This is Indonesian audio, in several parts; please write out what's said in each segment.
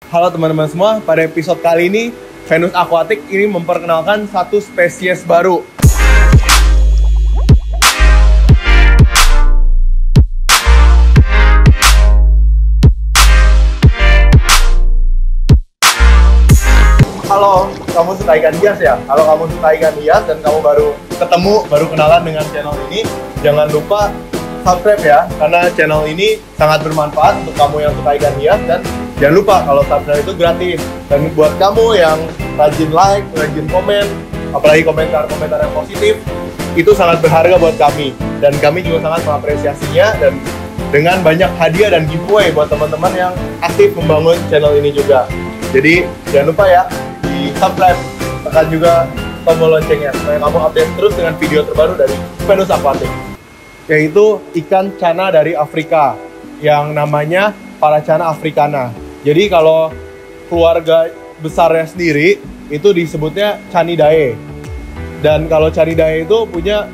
Halo teman-teman semua, pada episode kali ini Venus Aquatic ini memperkenalkan satu spesies baru. Halo, kamu suka ikan hias ya? Kalau kamu suka ikan hias dan kamu baru kenalan dengan channel ini, jangan lupa subscribe ya, karena channel ini sangat bermanfaat untuk kamu yang suka ikan hias. Dan jangan lupa kalau subscribe itu gratis. Dan buat kamu yang rajin like, rajin komen, apalagi komentar-komentar yang positif, itu sangat berharga buat kami. Dan kami juga sangat mengapresiasinya, dan dengan banyak hadiah dan giveaway buat teman-teman yang aktif membangun channel ini juga. Jadi jangan lupa ya, di subscribe, tekan juga tombol loncengnya supaya kamu update terus dengan video terbaru dari Venus Aquatic, yaitu ikan cana dari Afrika yang namanya Paracana africana. Jadi kalau keluarga besarnya sendiri itu disebutnya Canidae. Dan kalau Canidae itu punya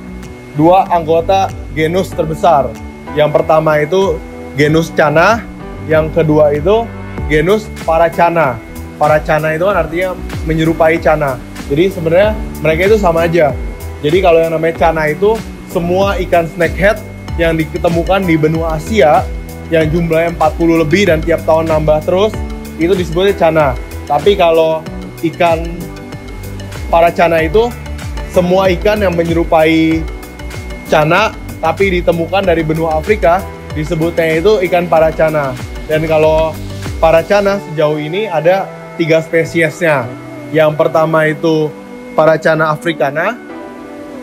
dua anggota genus terbesar. Yang pertama itu genus Cana, yang kedua itu genus Paracana. Paracana itu kan artinya menyerupai cana. Jadi sebenarnya mereka itu sama aja. Jadi kalau yang namanya cana itu semua ikan snakehead yang ditemukan di benua Asia yang jumlahnya 40 lebih dan tiap tahun nambah terus, itu disebutnya cana. Tapi kalau ikan Paracana itu semua ikan yang menyerupai cana tapi ditemukan dari benua Afrika, disebutnya itu ikan Paracana. Dan kalau Paracana sejauh ini ada 3 spesiesnya. Yang pertama itu Paracana africana.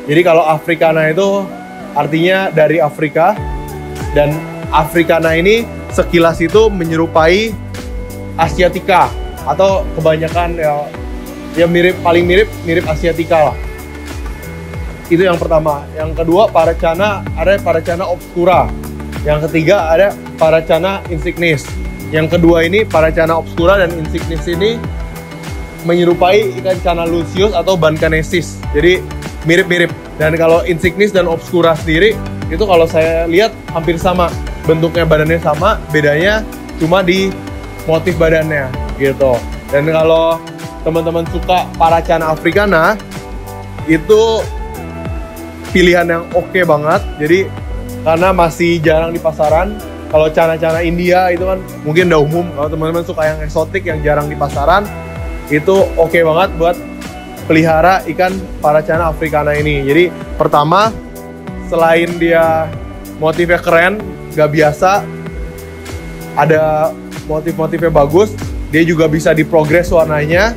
Jadi kalau africana itu artinya dari Afrika, dan africana ini sekilas itu menyerupai Asiatica, atau kebanyakan ya paling mirip Asiatica lah. Itu yang pertama. Yang kedua Paracana, ada Paracana obscura. Yang ketiga ada Paracana insignis. Yang kedua ini Paracana obscura dan insignis ini menyerupai ikan cana lucius atau Bancanesis. Jadi mirip-mirip. Dan kalau insignis dan obscura sendiri itu kalau saya lihat hampir sama. Bentuknya badannya sama, bedanya cuma di motif badannya gitu. Dan kalau teman-teman suka Paracana africana, itu pilihan yang oke banget. Jadi karena masih jarang di pasaran. Kalau cana-cana India itu kan mungkin udah umum. Kalau teman-teman suka yang eksotik yang jarang di pasaran, itu oke banget buat pelihara ikan Paracana africana ini. Jadi pertama, selain dia motifnya keren, gak biasa, ada motif-motifnya bagus, dia juga bisa diprogres warnanya.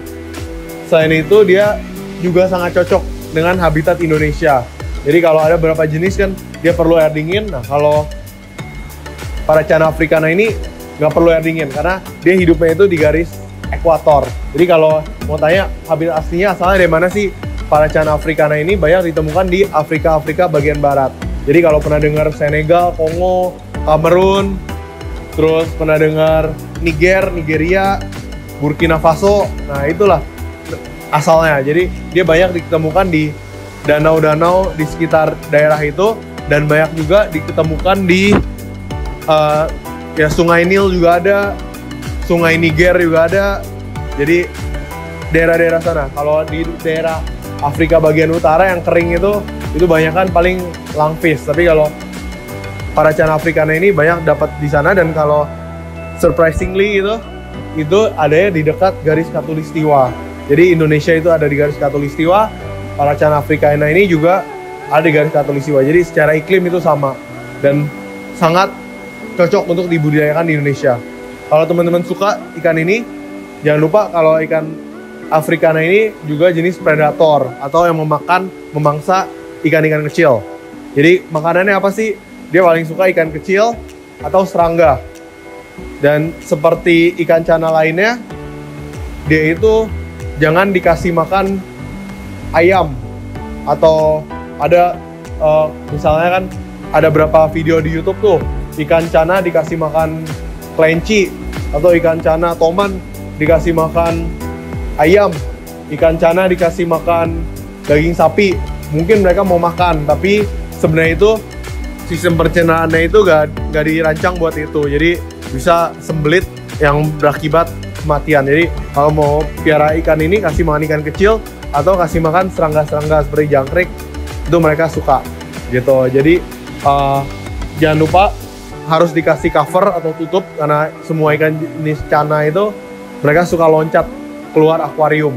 Selain itu dia juga sangat cocok dengan habitat Indonesia. Jadi kalau ada beberapa jenis kan dia perlu air dingin. Nah kalau Paracana africana ini nggak perlu air dingin karena dia hidupnya itu di garis ekuator. Jadi kalau mau tanya habitat aslinya asalnya dari mana sih, Paracana africana ini banyak ditemukan di Afrika bagian barat. Jadi kalau pernah dengar Senegal, Kongo, Kamerun, terus pernah dengar Nigeria, Burkina Faso, nah itulah asalnya. Jadi dia banyak ditemukan di danau-danau di sekitar daerah itu, dan banyak juga ditemukan di ya Sungai Nil juga ada, Sungai Niger juga ada. Jadi daerah-daerah sana. Kalau di daerah Afrika bagian utara yang kering itu banyak kan paling langfish. Tapi kalau Paracana africana ini banyak dapat di sana. Dan kalau surprisingly itu adanya di dekat garis khatulistiwa. Jadi Indonesia itu ada di garis khatulistiwa, Paracana africana ini juga ada di garis khatulistiwa. Jadi secara iklim itu sama dan sangat cocok untuk dibudidayakan di Indonesia. Kalau teman-teman suka ikan ini, jangan lupa kalau ikan africana ini juga jenis predator atau yang memangsa ikan-ikan kecil. Jadi makanannya apa sih? Dia paling suka ikan kecil atau serangga. Dan seperti ikan cana lainnya, dia itu jangan dikasih makan ayam, atau ada misalnya kan ada berapa video di YouTube tuh ikan cana dikasih makan kelinci, atau ikan cana toman dikasih makan ayam, ikan cana dikasih makan daging sapi. Mungkin mereka mau makan, tapi sebenarnya itu sistem pencernaannya itu gak dirancang buat itu. Jadi bisa sembelit yang berakibat kematian. Jadi kalau mau piara ikan ini, kasih makan ikan kecil atau kasih makan serangga-serangga seperti jangkrik, itu mereka suka gitu. Jadi jangan lupa harus dikasih cover atau tutup, karena semua ikan jenis cana itu mereka suka loncat keluar akuarium.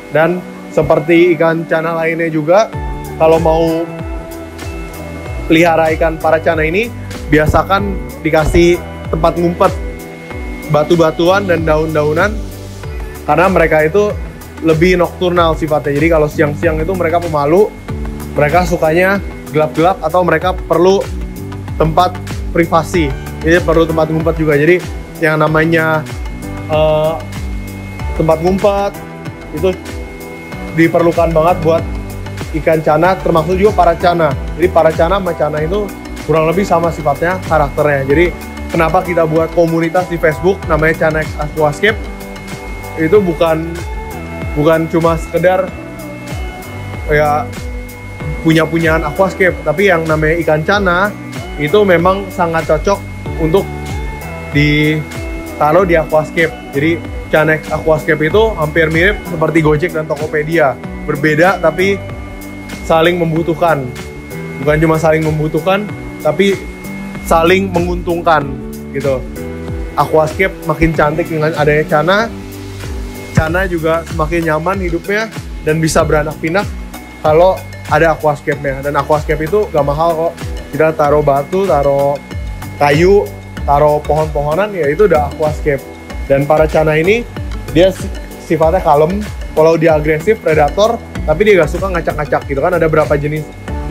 Dan seperti ikan cana lainnya juga, kalau mau pelihara ikan paracana ini, biasakan dikasih tempat ngumpet, batu-batuan dan daun-daunan, karena mereka itu lebih nokturnal sifatnya. Jadi kalau siang-siang itu mereka pemalu, mereka sukanya gelap-gelap atau mereka perlu tempat privasi, jadi perlu tempat ngumpet juga. Jadi yang namanya tempat ngumpet itu diperlukan banget buat ikan cana, termasuk juga paracana. Jadi paracana sama cana itu kurang lebih sama sifatnya, karakternya. Jadi kenapa kita buat komunitas di Facebook namanya Cana Aquascape, itu bukan cuma sekedar ya punyaan aquascape, tapi yang namanya ikan cana itu memang sangat cocok untuk ditaruh di aquascape. Jadi Cana Aquascape itu hampir mirip seperti Gojek dan Tokopedia, berbeda tapi saling membutuhkan. Bukan cuma saling membutuhkan, tapi saling menguntungkan gitu. Aquascape makin cantik dengan adanya cana, cana juga semakin nyaman hidupnya dan bisa beranak pinak kalau ada aquascape-nya. Dan aquascape itu gak mahal kok. Kita taruh batu, taruh kayu, taruh pohon-pohonan, ya itu udah aquascape. Dan paracana ini dia sifatnya kalem. Kalau dia agresif, predator, tapi dia gak suka ngacak-ngacak gitu kan. Ada berapa jenis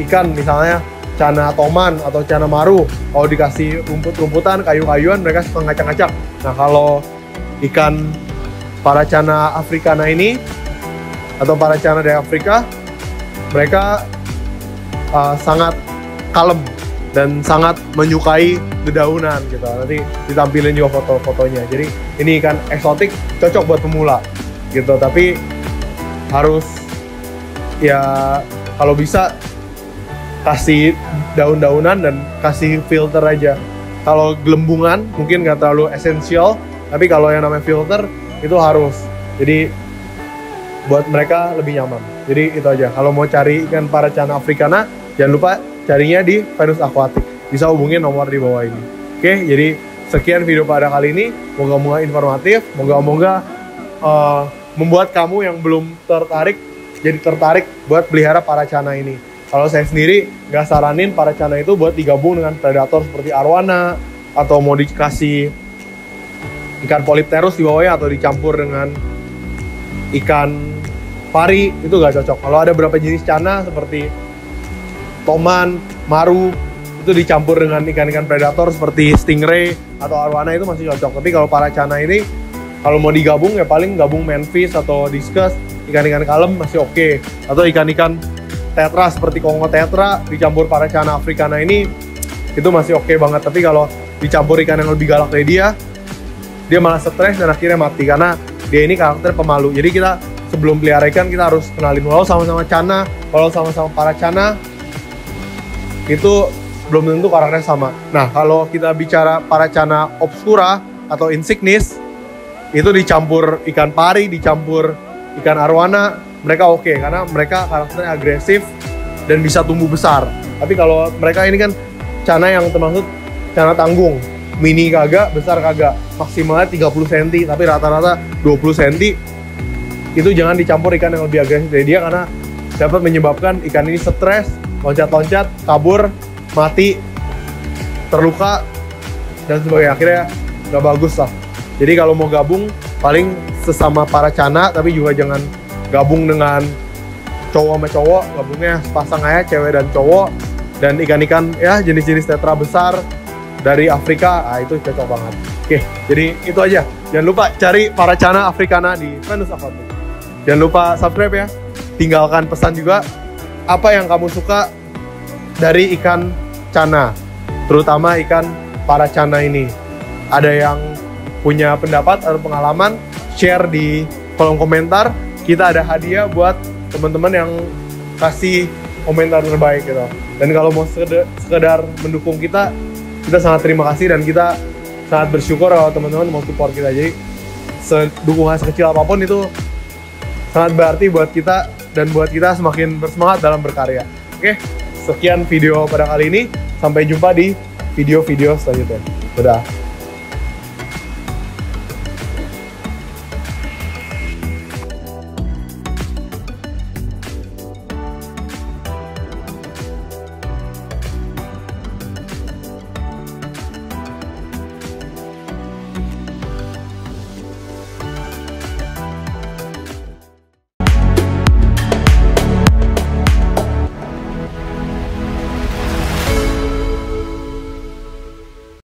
ikan, misalnya cana toman atau cana maru, kalau dikasih rumput-rumputan, kayu-kayuan, mereka suka ngacak-ngacak. Nah kalau ikan paracana africana ini atau paracana dari Afrika, mereka sangat kalem dan sangat menyukai dedaunan gitu. Nanti ditampilin juga foto-fotonya. Jadi ini ikan eksotik, cocok buat pemula gitu. Tapi harus ya kalau bisa kasih daun-daunan dan kasih filter aja. Kalau gelembungan mungkin nggak terlalu esensial, tapi kalau yang namanya filter itu harus. Jadi buat mereka lebih nyaman. Jadi itu aja. Kalau mau cari ikan paracana africana, jangan lupa carinya di Venus Aquatic. Bisa hubungin nomor di bawah ini. Oke, jadi sekian video pada kali ini. Moga-moga informatif, moga-moga membuat kamu yang belum tertarik jadi tertarik buat pelihara paracana ini. Kalau saya sendiri nggak saranin paracana itu buat digabung dengan predator seperti arwana, atau mau dikasih ikan polypterus di bawahnya atau dicampur dengan ikan pari, itu nggak cocok. Kalau ada beberapa jenis cana seperti toman, maru, itu dicampur dengan ikan-ikan predator seperti stingray atau arwana, itu masih cocok. Tapi kalau paracana ini kalau mau digabung ya paling gabung manfish atau discus, ikan-ikan kalem masih oke. Atau ikan-ikan tetra seperti Kongo tetra dicampur paracana africana ini, itu masih oke banget. Tapi kalau dicampur ikan yang lebih galak dari dia malah stres dan akhirnya mati karena dia ini karakter pemalu. Jadi kita sebelum pelihara ikan kita harus kenalin walau sama-sama cana, walau sama-sama paracana, itu belum tentu karakternya sama. Nah kalau kita bicara paracana obscura atau insignis, itu dicampur ikan pari, dicampur ikan arwana, mereka oke karena mereka karakternya agresif dan bisa tumbuh besar. Tapi kalau mereka ini kan cana yang termasuk cana tanggung, mini kagak, besar kagak, maksimalnya 30 cm tapi rata-rata 20 cm. Itu jangan dicampur ikan yang lebih agresif dari dia karena dapat menyebabkan ikan ini stres, loncat-loncat, kabur, mati, terluka dan sebagainya. Akhirnya nggak bagus lah. Jadi kalau mau gabung paling sesama paracana, tapi juga jangan gabung dengan cowok sama cowok, gabungnya sepasang aja cewek dan cowok. Dan ikan-ikan ya jenis-jenis tetra besar dari Afrika, itu cocok banget. Oke, jadi itu aja. Jangan lupa cari paracana africana di Venus Aquatic. Jangan lupa subscribe ya. Tinggalkan pesan juga apa yang kamu suka dari ikan cana, terutama ikan paracana ini. Ada yang punya pendapat atau pengalaman, share di kolom komentar. Kita ada hadiah buat teman-teman yang kasih komentar terbaik gitu. Dan kalau mau sekedar mendukung kita sangat terima kasih dan kita sangat bersyukur kalau teman-teman mau support kita. Jadi dukungan sekecil apapun itu sangat berarti buat kita dan buat kita semakin bersemangat dalam berkarya. Oke, sekian video pada kali ini. Sampai jumpa di video-video selanjutnya. Dadah.